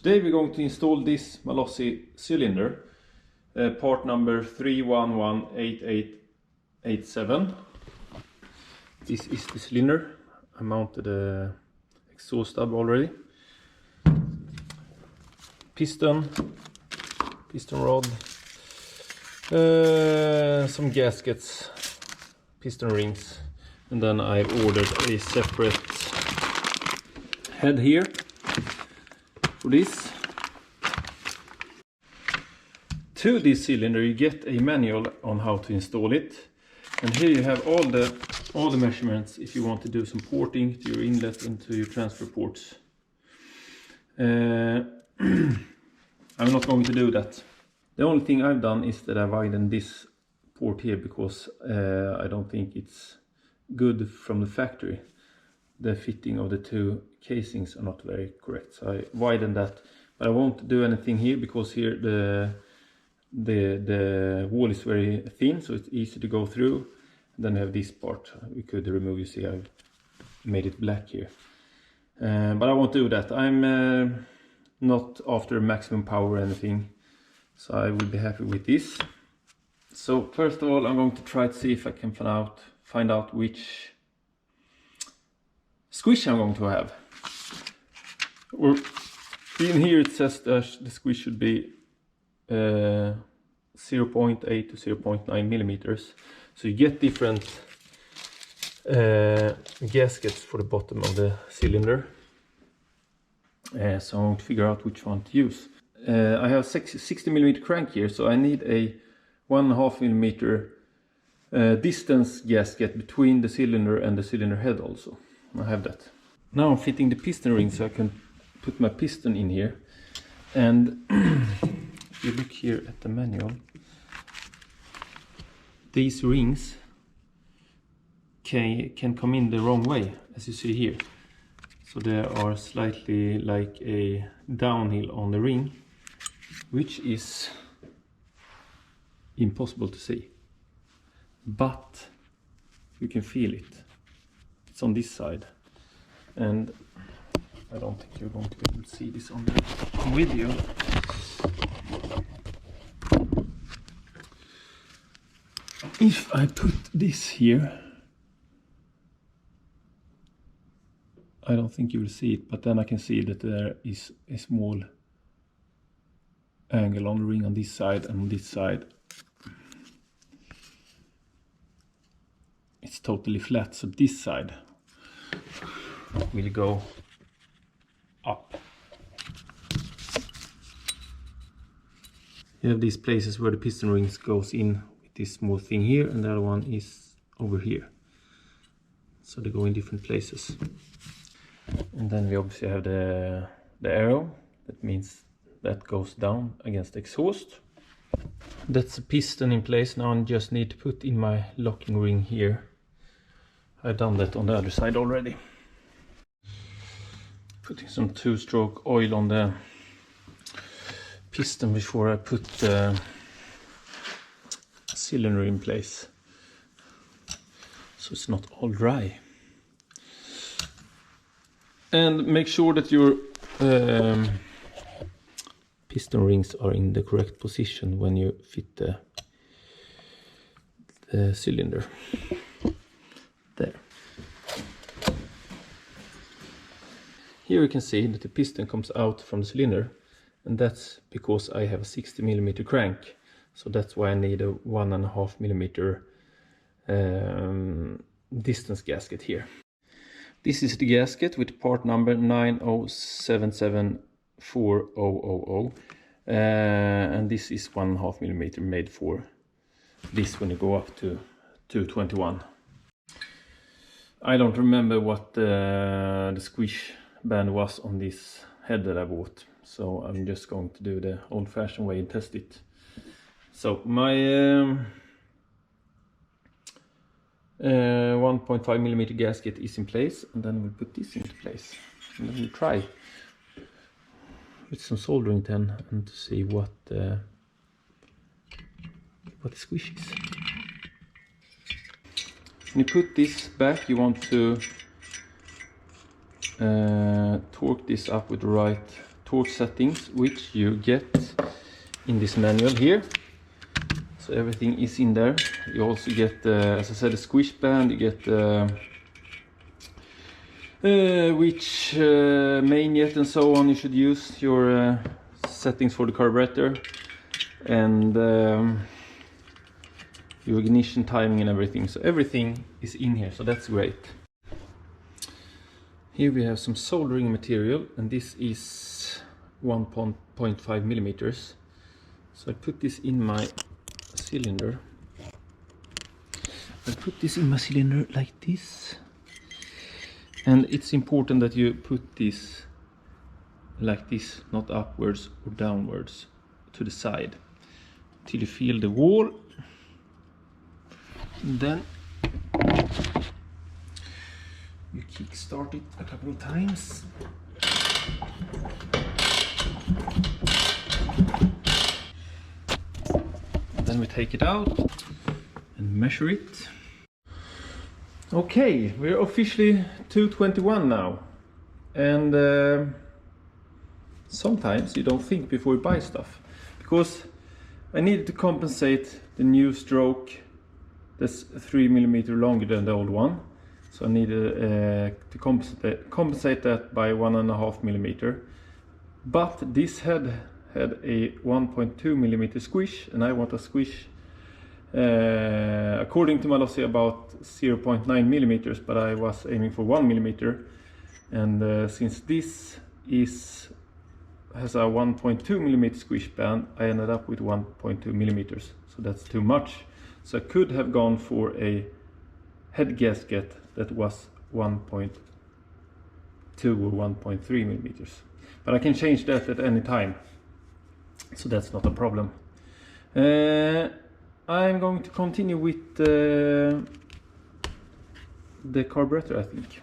Today we're going to install this MALOSSI cylinder, part number 3118887. This is the cylinder. I mounted a exhaust hub already. Piston rod, some gaskets, piston rings, and then I ordered a separate head here for this. To this cylinder you get a manual on how to install it, and here you have all the measurements if you want to do some porting to your inlet into your transfer ports. I'm not going to do that. The only thing I've done is that I widened this port here because I don't think it's good from the factory. The fitting of the two casings are not very correct, so I widened that. But I won't do anything here because here the wall is very thin, so it's easy to go through. And then we have this part we could remove. You see I've made it black here, but I won't do that. I'm not after maximum power or anything, so I will be happy with this. So first of all I'm going to try to see if I can find out which squish I'm going to have. Or in here it says that the squish should be 0.8 to 0.9 millimeters. So you get different gaskets for the bottom of the cylinder. So I'm going to figure out which one to use. I have 60 millimeter crank here, so I need a 1.5 millimeter distance gasket between the cylinder and the cylinder head also. I have that. Now I'm fitting the piston ring so I can put my piston in here. And if you look here at the manual, these rings can come in the wrong way, as you see here. So they are slightly like a downhill on the ring, which is impossible to see. But you can feel it. It's on this side. And I don't think you're going to be able to see this on the video. If I put this here, I don't think you will see it, but then I can see that there is a small angle on the ring on this side, and on this side it's totally flat, so this side will go up. You have these places where the piston rings goes in with this small thing here, and the other one is over here, so they go in different places. And then we obviously have the arrow. That means that goes down against the exhaust. That's a piston in place. Now I just need to put in my locking ring here. I've done that on the other side already. Putting some 2-stroke oil on the piston before I put the cylinder in place, so it's not all dry. And make sure that your piston rings are in the correct position when you fit the cylinder. There. Here you can see that the piston comes out from the cylinder, and that's because I have a 60 millimeter crank. So that's why I need a 1.5 millimeter distance gasket here. This is the gasket with part number 9077400, and this is 1.5 millimeter made for this when you go up to 221. I don't remember what the squish band was on this head that I bought, so I'm just going to do the old-fashioned way and test it. So my 1.5 millimeter gasket is in place, and then we'll put this into place, and then we'll try with some soldering then and to see what the squish is. When you put this back, you want to torque this up with the right torque settings, which you get in this manual here. So everything is in there. You also get, as I said, a squish band. You get which main and so on you should use, your settings for the carburetor, and your ignition timing and everything. So everything is in here, so that's great. Here we have some soldering material, and this is 1.5 millimeters. So I put this in my cylinder. I put this in my cylinder like this, and it's important that you put this like this, not upwards or downwards to the side, till you feel the wall. And then you kick start it a couple of times. And then we take it out and measure it. Okay, we're officially 221 now, and sometimes you don't think before you buy stuff, because I needed to compensate the new stroke that's 3 millimeters longer than the old one. So I needed to compensate that by 1.5 millimeter. But this head had a 1.2 millimeter squish, and I want a squish according to MALOSSI about 0.9 millimeters, but I was aiming for 1 millimeter. And since this has a 1.2 millimeter squish band, I ended up with 1.2 millimeters. So that's too much. So I could have gone for a head gasket that was 1.2 or 1.3 millimeters. But I can change that at any time, so that's not a problem. I'm going to continue with the carburetor, I think.